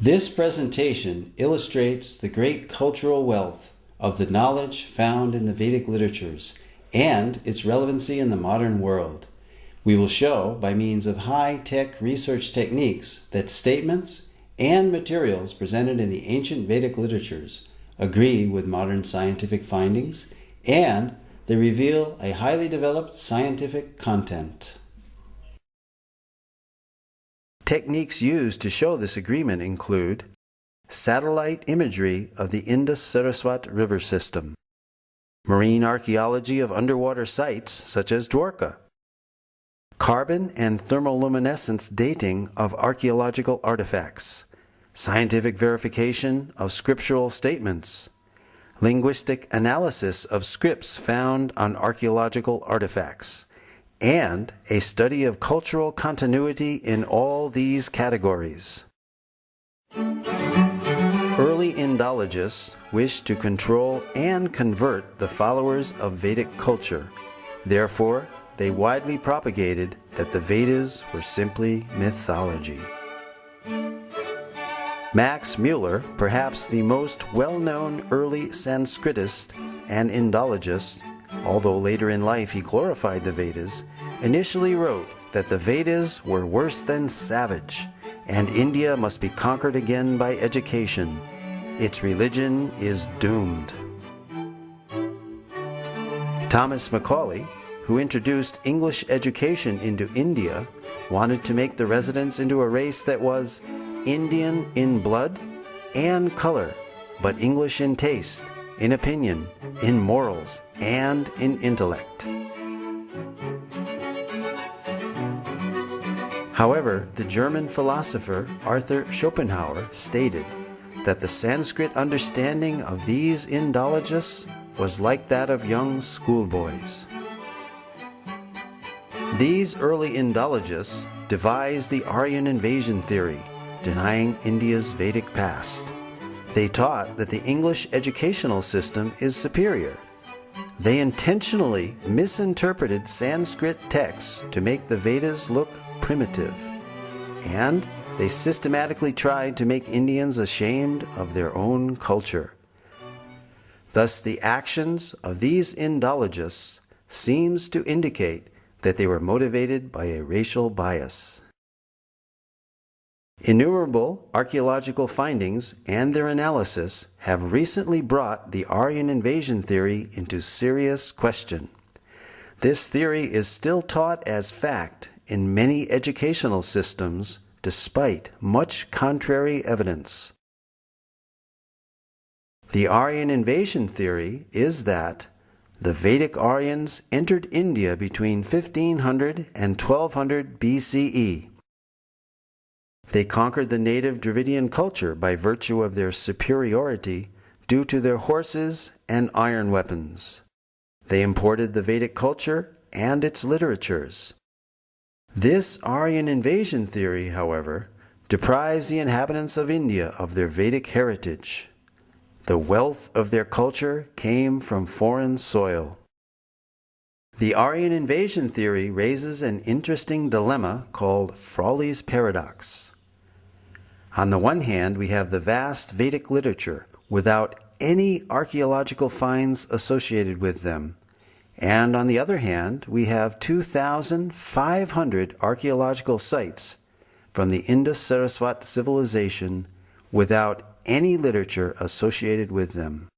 This presentation illustrates the great cultural wealth of the knowledge found in the Vedic literatures and its relevancy in the modern world. We will show, by means of high-tech research techniques, that statements and materials presented in the ancient Vedic literatures agree with modern scientific findings, and they reveal a highly developed scientific content. Techniques used to show this agreement include satellite imagery of the Indus-Saraswat river system, marine archaeology of underwater sites such as Dwarka, carbon and thermoluminescence dating of archaeological artifacts, scientific verification of scriptural statements, linguistic analysis of scripts found on archaeological artifacts, and a study of cultural continuity in all these categories. Early Indologists wished to control and convert the followers of Vedic culture. Therefore, they widely propagated that the Vedas were simply mythology. Max Muller, perhaps the most well-known early Sanskritist and Indologist, although later in life he glorified the Vedas, initially wrote that the Vedas were worse than savage, and India must be conquered again by education. Its religion is doomed. Thomas Macaulay, who introduced English education into India, wanted to make the residents into a race that was Indian in blood and color, but English in taste, in opinion, in morals, and in intellect. However, the German philosopher Arthur Schopenhauer stated that the Sanskrit understanding of these Indologists was like that of young schoolboys. These early Indologists devised the Aryan invasion theory, denying India's Vedic past. They taught that the English educational system is superior. They intentionally misinterpreted Sanskrit texts to make the Vedas look primitive. And they systematically tried to make Indians ashamed of their own culture. Thus, the actions of these Indologists seems to indicate that they were motivated by a racial bias. Innumerable archaeological findings and their analysis have recently brought the Aryan invasion theory into serious question. This theory is still taught as fact in many educational systems despite much contrary evidence. The Aryan invasion theory is that the Vedic Aryans entered India between 1500 and 1200 BCE. They conquered the native Dravidian culture by virtue of their superiority due to their horses and iron weapons. They imported the Vedic culture and its literatures. This Aryan invasion theory, however, deprives the inhabitants of India of their Vedic heritage. The wealth of their culture came from foreign soil. The Aryan invasion theory raises an interesting dilemma called Frawley's paradox. On the one hand, we have the vast Vedic literature without any archaeological finds associated with them. And on the other hand, we have 2,500 archaeological sites from the Indus-Saraswat civilization without any literature associated with them.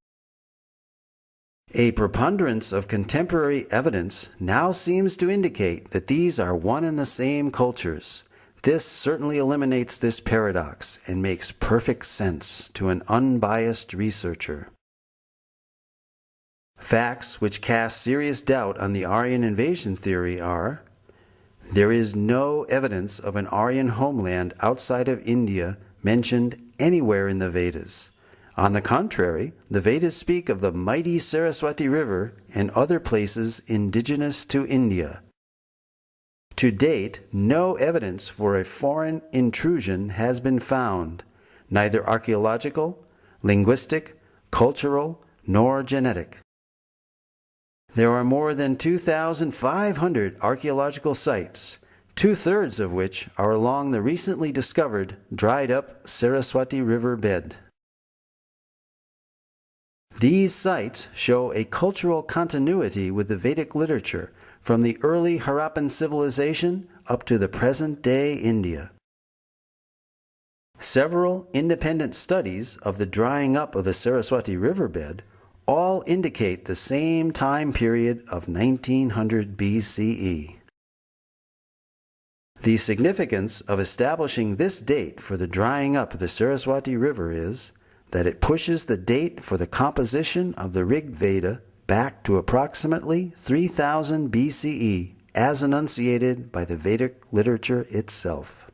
A preponderance of contemporary evidence now seems to indicate that these are one and the same cultures. This certainly eliminates this paradox and makes perfect sense to an unbiased researcher. Facts which cast serious doubt on the Aryan invasion theory are: there is no evidence of an Aryan homeland outside of India mentioned anywhere in the Vedas. On the contrary, the Vedas speak of the mighty Saraswati River and other places indigenous to India. To date, no evidence for a foreign intrusion has been found, neither archaeological, linguistic, cultural, nor genetic. There are more than 2,500 archaeological sites, 2/3 of which are along the recently discovered dried-up Saraswati River bed. These sites show a cultural continuity with the Vedic literature from the early Harappan civilization up to the present-day India. Several independent studies of the drying up of the Saraswati riverbed all indicate the same time period of 1900 BCE. The significance of establishing this date for the drying up of the Saraswati River is that it pushes the date for the composition of the Rig Veda back to approximately 3000 BCE, as enunciated by the Vedic literature itself.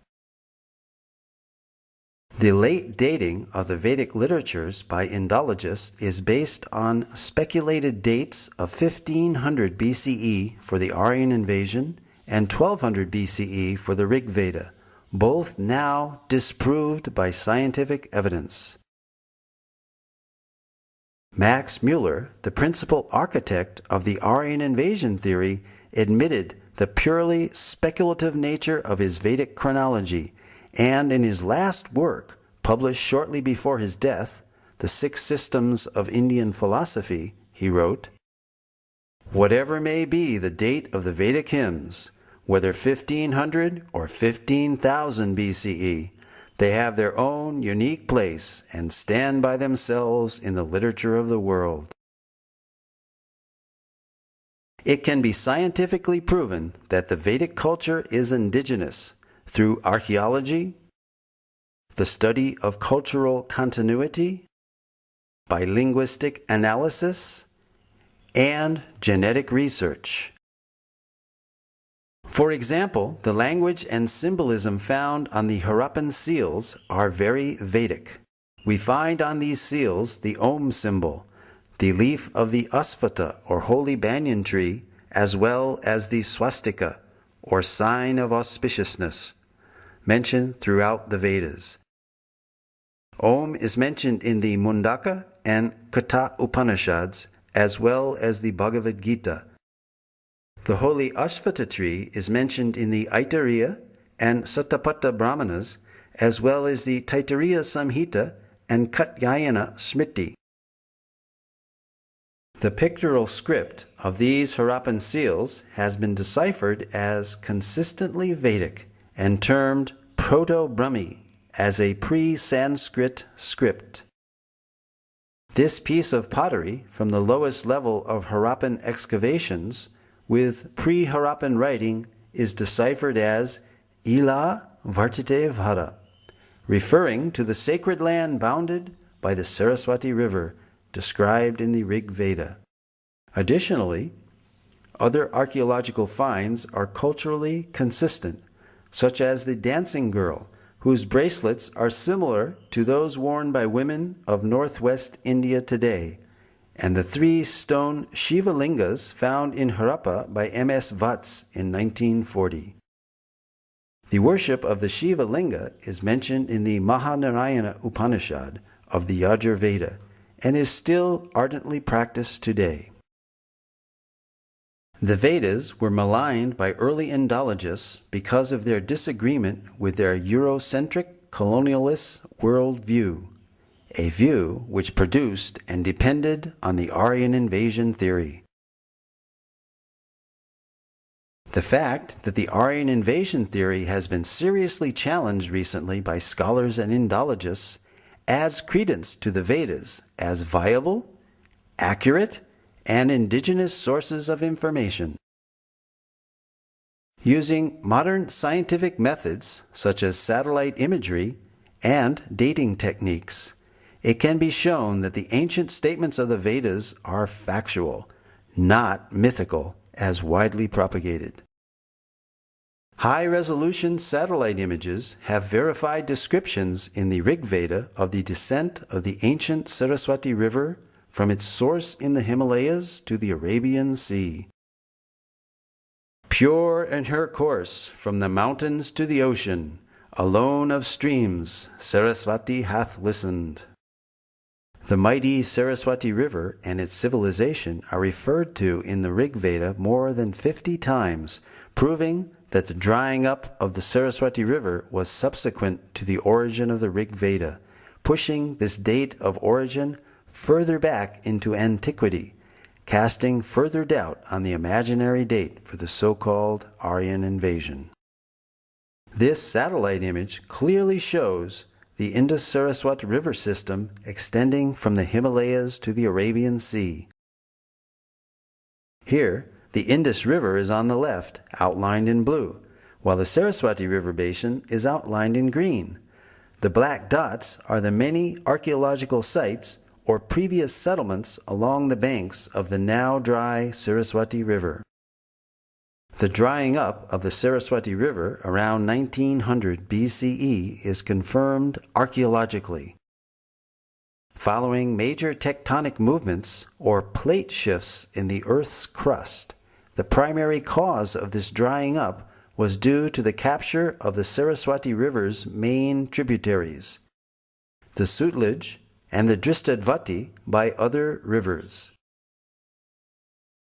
The late dating of the Vedic literatures by Indologists is based on speculated dates of 1500 BCE for the Aryan invasion and 1200 BCE for the Rig Veda, both now disproved by scientific evidence. Max Muller, the principal architect of the Aryan invasion theory, admitted the purely speculative nature of his Vedic chronology, and in his last work, published shortly before his death, The Six Systems of Indian Philosophy, he wrote, "Whatever may be the date of the Vedic hymns, whether 1500 or 15,000 BCE, they have their own unique place and stand by themselves in the literature of the world." It can be scientifically proven that the Vedic culture is indigenous through archaeology, the study of cultural continuity, by linguistic analysis, and genetic research. For example, the language and symbolism found on the Harappan seals are very Vedic. We find on these seals the Om symbol, the leaf of the Asvata or holy banyan tree, as well as the swastika or sign of auspiciousness, mentioned throughout the Vedas. Om is mentioned in the Mundaka and Katha Upanishads, as well as the Bhagavad Gita. The holy Ashvata tree is mentioned in the Aitareya and Satapatha Brahmanas, as well as the Taittiriya Samhita and Katyayana Smriti. The pictorial script of these Harappan seals has been deciphered as consistently Vedic and termed Proto-Brahmi as a pre-Sanskrit script. This piece of pottery from the lowest level of Harappan excavations with pre-Harappan writing is deciphered as Ila Vartite Vhara, referring to the sacred land bounded by the Saraswati River, described in the Rig Veda. Additionally, other archaeological finds are culturally consistent, such as the dancing girl, whose bracelets are similar to those worn by women of northwest India today, and the 3 stone Shiva lingas found in Harappa by M.S. Vats in 1940. The worship of the Shiva linga is mentioned in the Mahanarayana Upanishad of the Yajur Veda and is still ardently practiced today. The Vedas were maligned by early Indologists because of their disagreement with their Eurocentric colonialist worldview, a view which produced and depended on the Aryan invasion theory. The fact that the Aryan invasion theory has been seriously challenged recently by scholars and Indologists adds credence to the Vedas as viable, accurate, and indigenous sources of information. Using modern scientific methods such as satellite imagery and dating techniques, it can be shown that the ancient statements of the Vedas are factual, not mythical as widely propagated. High-resolution satellite images have verified descriptions in the Rig Veda of the descent of the ancient Saraswati River from its source in the Himalayas to the Arabian Sea. Pure in her course from the mountains to the ocean, alone of streams, Saraswati hath listened. The mighty Saraswati River and its civilization are referred to in the Rig Veda more than 50 times, proving that the drying up of the Saraswati River was subsequent to the origin of the Rig Veda, pushing this date of origin further back into antiquity, casting further doubt on the imaginary date for the so-called Aryan invasion. This satellite image clearly shows the Indus-Saraswati River system extending from the Himalayas to the Arabian Sea. Here, the Indus River is on the left, outlined in blue, while the Saraswati River basin is outlined in green. The black dots are the many archaeological sites or previous settlements along the banks of the now dry Saraswati River. The drying up of the Saraswati River around 1900 BCE is confirmed archaeologically. Following major tectonic movements or plate shifts in the Earth's crust, the primary cause of this drying up was due to the capture of the Saraswati River's main tributaries, the Sutlej and the Drishtadyavati, by other rivers.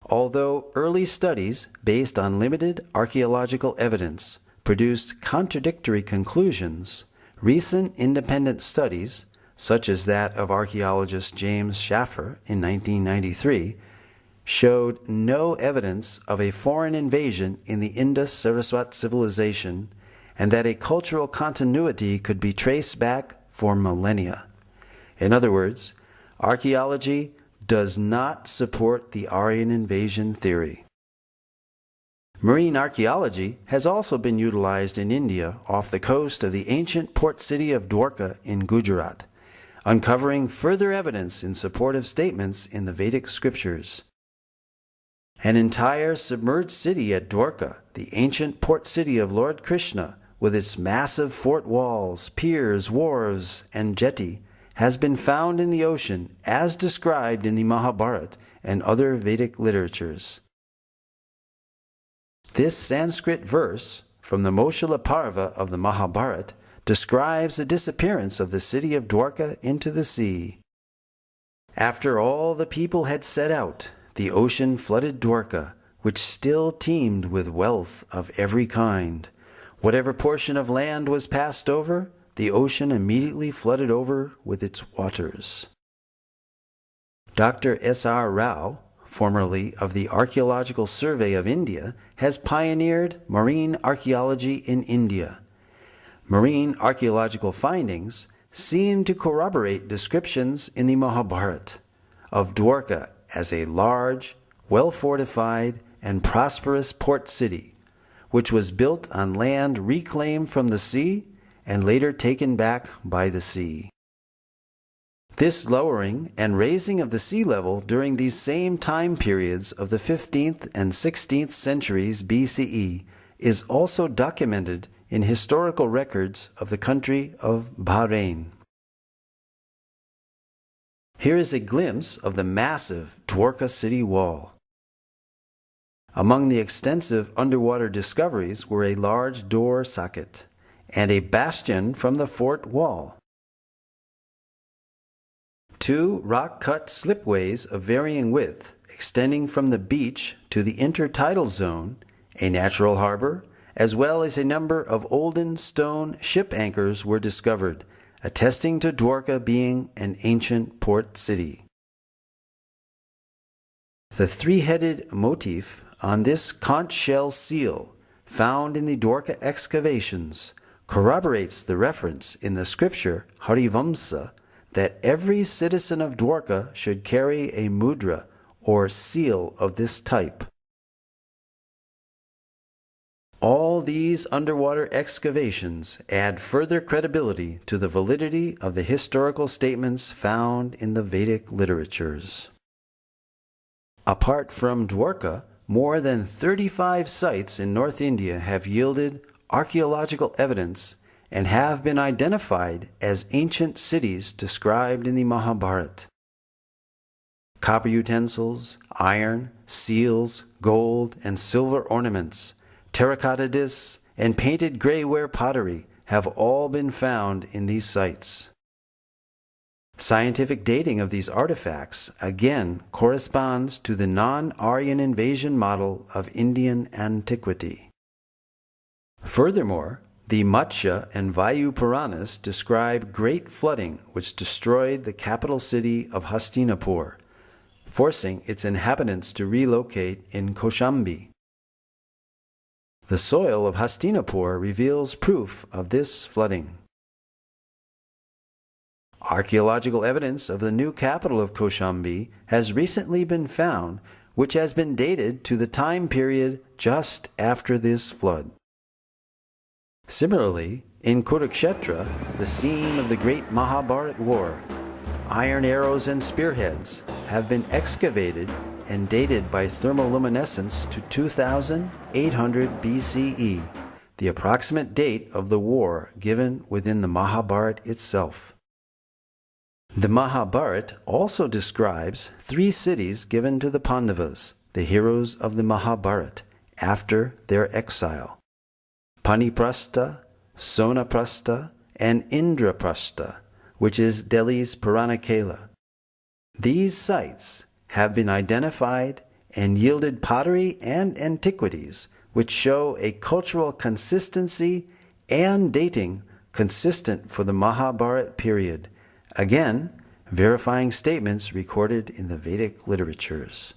Although early studies based on limited archaeological evidence produced contradictory conclusions, recent independent studies, such as that of archaeologist James Schaffer in 1993, showed no evidence of a foreign invasion in the Indus-Saraswati civilization and that a cultural continuity could be traced back for millennia. In other words, archaeology does not support the Aryan invasion theory. Marine archaeology has also been utilized in India off the coast of the ancient port city of Dwarka in Gujarat, uncovering further evidence in support of statements in the Vedic scriptures. An entire submerged city at Dwarka, the ancient port city of Lord Krishna, with its massive fort walls, piers, wharves, and jetty, has been found in the ocean as described in the Mahabharata and other Vedic literatures. This Sanskrit verse from the Moshila Parva of the Mahabharata describes the disappearance of the city of Dwarka into the sea. After all the people had set out, the ocean flooded Dwarka, which still teemed with wealth of every kind. Whatever portion of land was passed over, the ocean immediately flooded over with its waters. Dr. S.R. Rao, formerly of the Archaeological Survey of India, has pioneered marine archaeology in India. Marine archaeological findings seem to corroborate descriptions in the Mahabharata of Dwarka as a large, well-fortified, and prosperous port city, which was built on land reclaimed from the sea and later taken back by the sea. This lowering and raising of the sea level during these same time periods of the 15th and 16th centuries BCE is also documented in historical records of the country of Bahrain. Here is a glimpse of the massive Dwarka city wall. Among the extensive underwater discoveries were a large door socket and a bastion from the fort wall. 2 rock-cut slipways of varying width extending from the beach to the intertidal zone, a natural harbor, as well as a number of olden stone ship anchors were discovered, attesting to Dwarka being an ancient port city. The three-headed motif on this conch shell seal found in the Dwarka excavations corroborates the reference in the scripture Harivamsa that every citizen of Dwarka should carry a mudra or seal of this type. All these underwater excavations add further credibility to the validity of the historical statements found in the Vedic literatures. Apart from Dwarka, more than 35 sites in North India have yielded archaeological evidence and have been identified as ancient cities described in the Mahabharata. Copper utensils, iron, seals, gold, and silver ornaments, terracotta discs, and painted grayware pottery have all been found in these sites. Scientific dating of these artifacts again corresponds to the non-Aryan invasion model of Indian antiquity. Furthermore, the Matsya and Vayu Puranas describe great flooding which destroyed the capital city of Hastinapur, forcing its inhabitants to relocate in Kaushambi. The soil of Hastinapur reveals proof of this flooding. Archaeological evidence of the new capital of Kaushambi has recently been found, which has been dated to the time period just after this flood. Similarly, in Kurukshetra, the scene of the great Mahabharata war, iron arrows and spearheads have been excavated and dated by thermoluminescence to 2800 BCE, the approximate date of the war given within the Mahabharata itself. The Mahabharata also describes 3 cities given to the Pandavas, the heroes of the Mahabharata, after their exile: Paniprastha, Sonaprastha, and Indraprastha, which is Delhi's Puranikela. These sites have been identified and yielded pottery and antiquities which show a cultural consistency and dating consistent for the Mahabharata period, again verifying statements recorded in the Vedic literatures.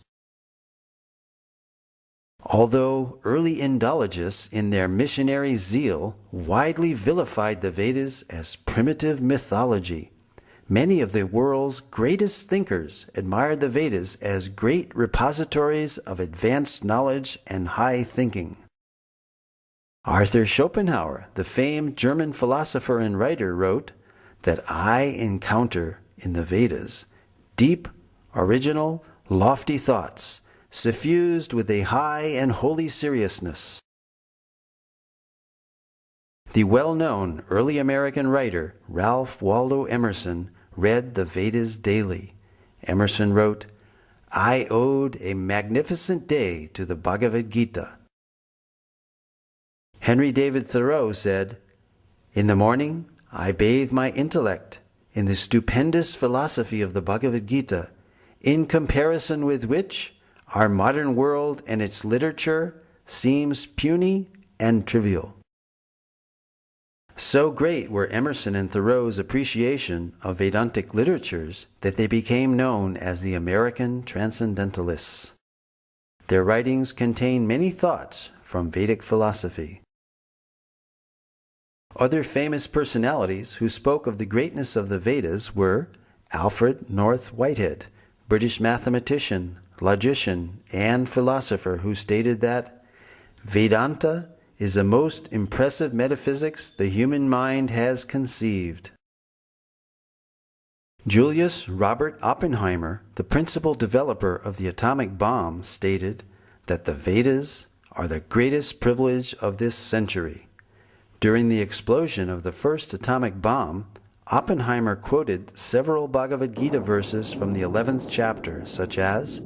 Although early Indologists in their missionary zeal widely vilified the Vedas as primitive mythology, many of the world's greatest thinkers admired the Vedas as great repositories of advanced knowledge and high thinking. Arthur Schopenhauer, the famed German philosopher and writer, wrote that I encounter in the Vedas deep, original, lofty thoughts, suffused with a high and holy seriousness. The well-known early American writer Ralph Waldo Emerson read the Vedas daily. Emerson wrote, I owed a magnificent day to the Bhagavad Gita. Henry David Thoreau said, in the morning I bathe my intellect in the stupendous philosophy of the Bhagavad Gita, in comparison with which our modern world and its literature seems puny and trivial. So great were Emerson and Thoreau's appreciation of Vedantic literatures that they became known as the American Transcendentalists. Their writings contain many thoughts from Vedic philosophy. Other famous personalities who spoke of the greatness of the Vedas were Alfred North Whitehead, British mathematician, logician, and philosopher, who stated that Vedanta is the most impressive metaphysics the human mind has conceived. Julius Robert Oppenheimer, the principal developer of the atomic bomb, stated that the Vedas are the greatest privilege of this century. During the explosion of the first atomic bomb, Oppenheimer quoted several Bhagavad Gita verses from the 11th chapter, such as,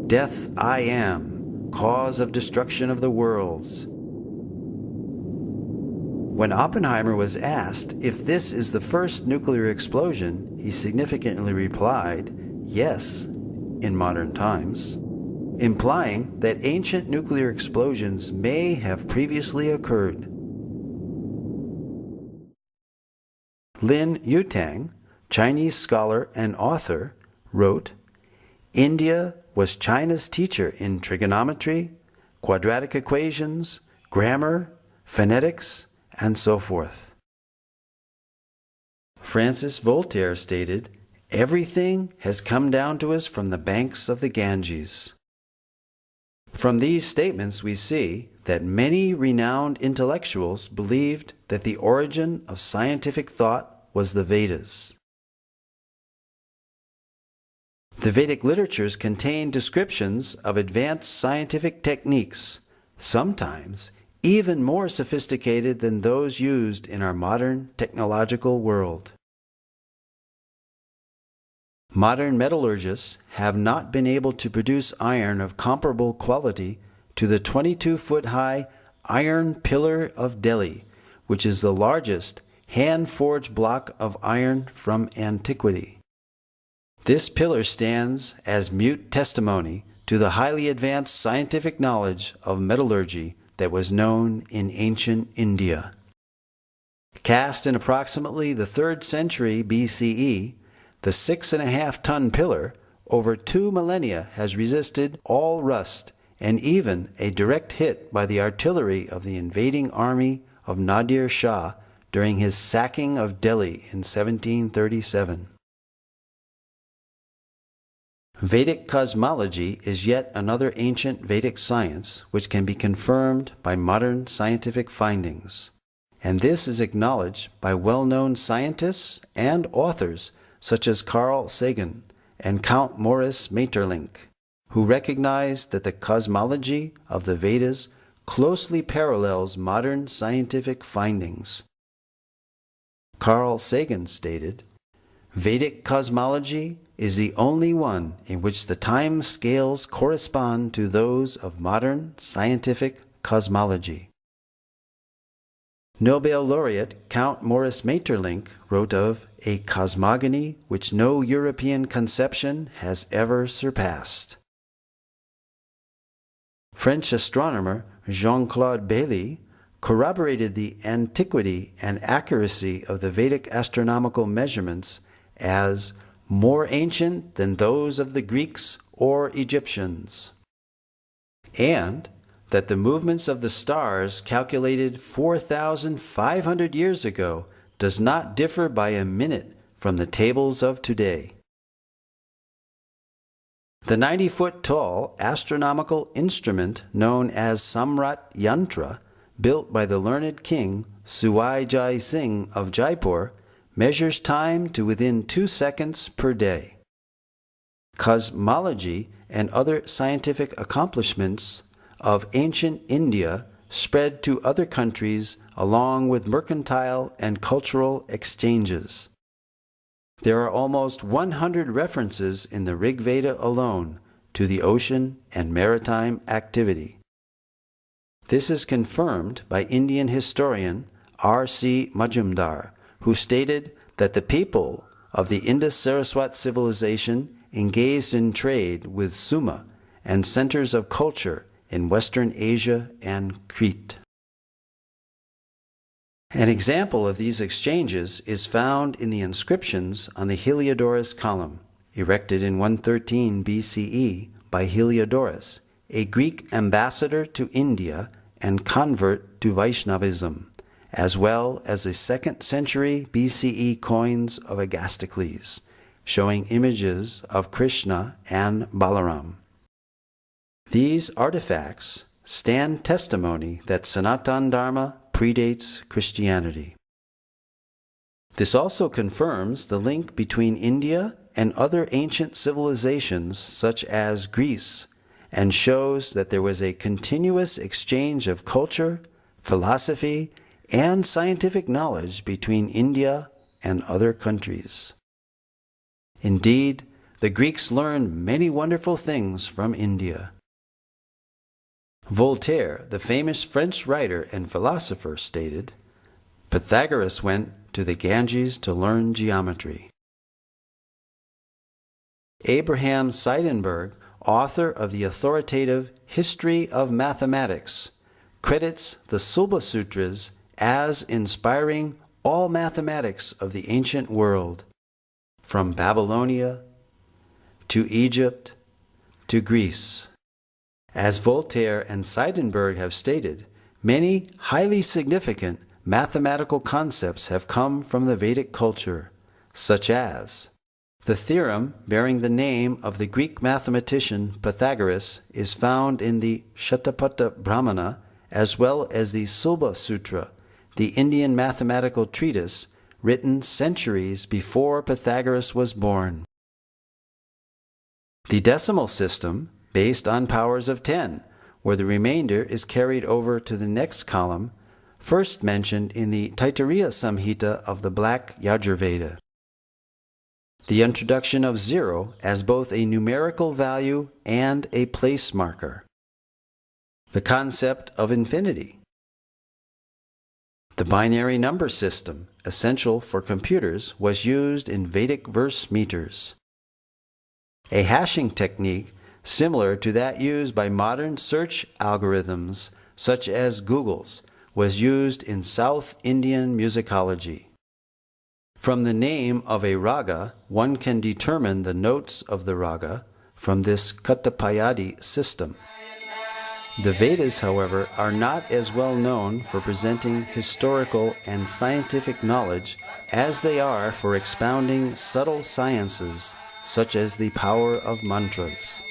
Death I am, cause of destruction of the worlds. When Oppenheimer was asked if this is the first nuclear explosion, he significantly replied, yes, in modern times, implying that ancient nuclear explosions may have previously occurred. Lin Yutang, Chinese scholar and author, wrote, India was China's teacher in trigonometry, quadratic equations, grammar, phonetics, and so forth. Francis Voltaire stated, everything has come down to us from the banks of the Ganges. From these statements we see that many renowned intellectuals believed that the origin of scientific thought was the Vedas. The Vedic literatures contain descriptions of advanced scientific techniques, sometimes even more sophisticated than those used in our modern technological world. Modern metallurgists have not been able to produce iron of comparable quality to the 22-foot-high Iron Pillar of Delhi, which is the largest hand-forged block of iron from antiquity. This pillar stands as mute testimony to the highly advanced scientific knowledge of metallurgy that was known in ancient India. Cast in approximately the 3rd century BCE, the 6.5-ton pillar over 2 millennia has resisted all rust and even a direct hit by the artillery of the invading army of Nadir Shah during his sacking of Delhi in 1737. Vedic cosmology is yet another ancient Vedic science which can be confirmed by modern scientific findings, and this is acknowledged by well-known scientists and authors such as Carl Sagan and Count Maurice Maeterlinck, who recognized that the cosmology of the Vedas closely parallels modern scientific findings. Carl Sagan stated, "Vedic cosmology is the only one in which the time scales correspond to those of modern scientific cosmology." Nobel laureate Count Maurice Maeterlinck wrote of a cosmogony which no European conception has ever surpassed. French astronomer Jean-Claude Bailly corroborated the antiquity and accuracy of the Vedic astronomical measurements as more ancient than those of the Greeks or Egyptians, and that the movements of the stars calculated 4,500 years ago does not differ by a minute from the tables of today. The 90-foot-tall astronomical instrument known as Samrat Yantra, built by the learned king Suwai Jai Singh of Jaipur, measures time to within 2 seconds per day. Cosmology and other scientific accomplishments of ancient India spread to other countries along with mercantile and cultural exchanges. There are almost 100 references in the Rig Veda alone to the ocean and maritime activity. This is confirmed by Indian historian R.C. Majumdar, who stated that the people of the Indus-Saraswat civilization engaged in trade with Suma and centers of culture in Western Asia and Crete. An example of these exchanges is found in the inscriptions on the Heliodorus column, erected in 113 BCE by Heliodorus, a Greek ambassador to India and convert to Vaishnavism, as well as the 2nd century BCE coins of Agastocles, showing images of Krishna and Balaram. These artifacts stand testimony that Sanatana Dharma predates Christianity. This also confirms the link between India and other ancient civilizations such as Greece, and shows that there was a continuous exchange of culture, philosophy, and scientific knowledge between India and other countries. Indeed, the Greeks learned many wonderful things from India. Voltaire, the famous French writer and philosopher, stated, "Pythagoras went to the Ganges to learn geometry." Abraham Seidenberg, author of the authoritative History of Mathematics, credits the Sulba Sutras as inspiring all mathematics of the ancient world, from Babylonia to Egypt to Greece. As Voltaire and Seidenberg have stated, many highly significant mathematical concepts have come from the Vedic culture, such as the theorem bearing the name of the Greek mathematician Pythagoras is found in the Shatapatha Brahmana, as well as the Sulba Sutra, the Indian mathematical treatise written centuries before Pythagoras was born. The decimal system, based on powers of 10, where the remainder is carried over to the next column, first mentioned in the Taittiriya Samhita of the Black Yajurveda. The introduction of 0 as both a numerical value and a place marker. The concept of infinity. The binary number system, essential for computers, was used in Vedic verse meters. A hashing technique similar to that used by modern search algorithms such as Google's, was used in South Indian musicology. From the name of a raga, one can determine the notes of the raga from this Katapayadi system. The Vedas, however, are not as well known for presenting historical and scientific knowledge as they are for expounding subtle sciences such as the power of mantras.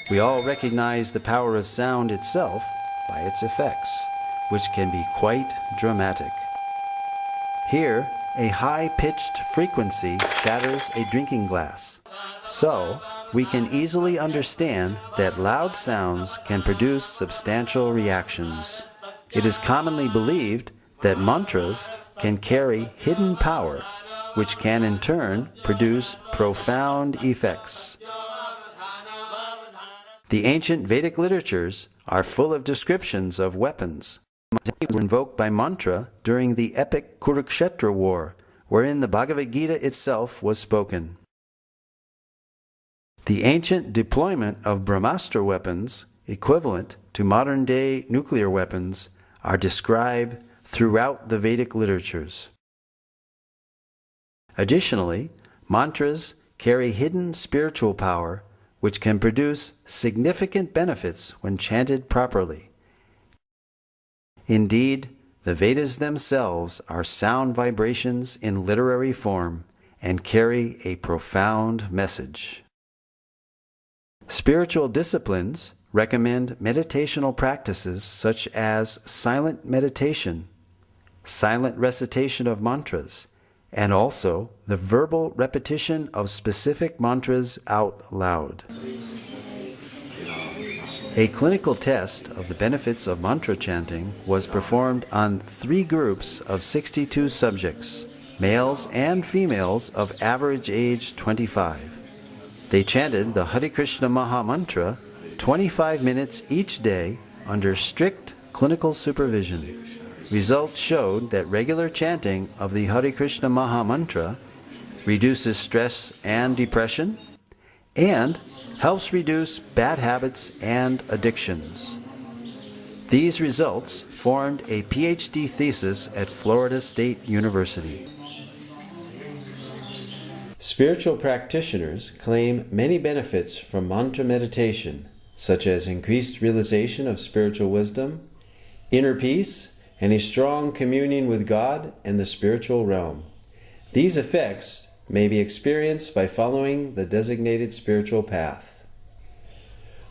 We all recognize the power of sound itself by its effects, which can be quite dramatic. Here, a high-pitched frequency shatters a drinking glass. So, we can easily understand that loud sounds can produce substantial reactions. It is commonly believed that mantras can carry hidden power, which can in turn produce profound effects. The ancient Vedic literatures are full of descriptions of weapons were invoked by mantra during the epic Kurukshetra war, wherein the Bhagavad Gita itself was spoken. The ancient deployment of Brahmastra weapons, equivalent to modern-day nuclear weapons, are described throughout the Vedic literatures. Additionally, mantras carry hidden spiritual power which can produce significant benefits when chanted properly. Indeed, the Vedas themselves are sound vibrations in literary form and carry a profound message. Spiritual disciplines recommend meditational practices such as silent meditation, silent recitation of mantras, and also the verbal repetition of specific mantras out loud. A clinical test of the benefits of mantra chanting was performed on 3 groups of 62 subjects, males and females of average age 25. They chanted the Hare Krishna Maha Mantra 25 minutes each day under strict clinical supervision. Results showed that regular chanting of the Hare Krishna Maha Mantra reduces stress and depression and helps reduce bad habits and addictions. These results formed a PhD thesis at Florida State University. Spiritual practitioners claim many benefits from mantra meditation, such as increased realization of spiritual wisdom, inner peace, and a strong communion with God and the spiritual realm. These effects may be experienced by following the designated spiritual path.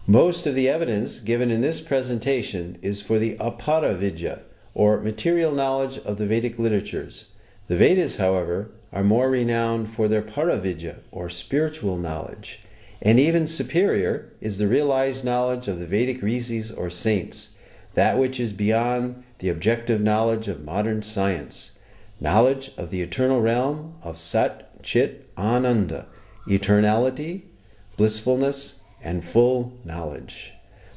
Most of the evidence given in this presentation is for the apara vidya, or material knowledge of the Vedic literatures. The Vedas, however, are more renowned for their paravidya, or spiritual knowledge, and even superior is the realized knowledge of the Vedic rishis or saints, that which is beyond the objective knowledge of modern science, knowledge of the eternal realm of Sat, Chit, Ananda, eternality, blissfulness, and full knowledge.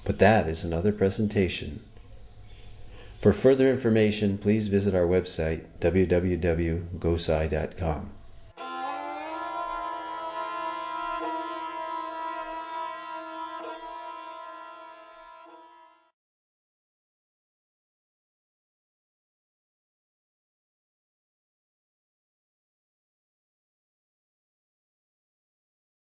But that is another presentation. For further information, please visit our website, www.gosai.com.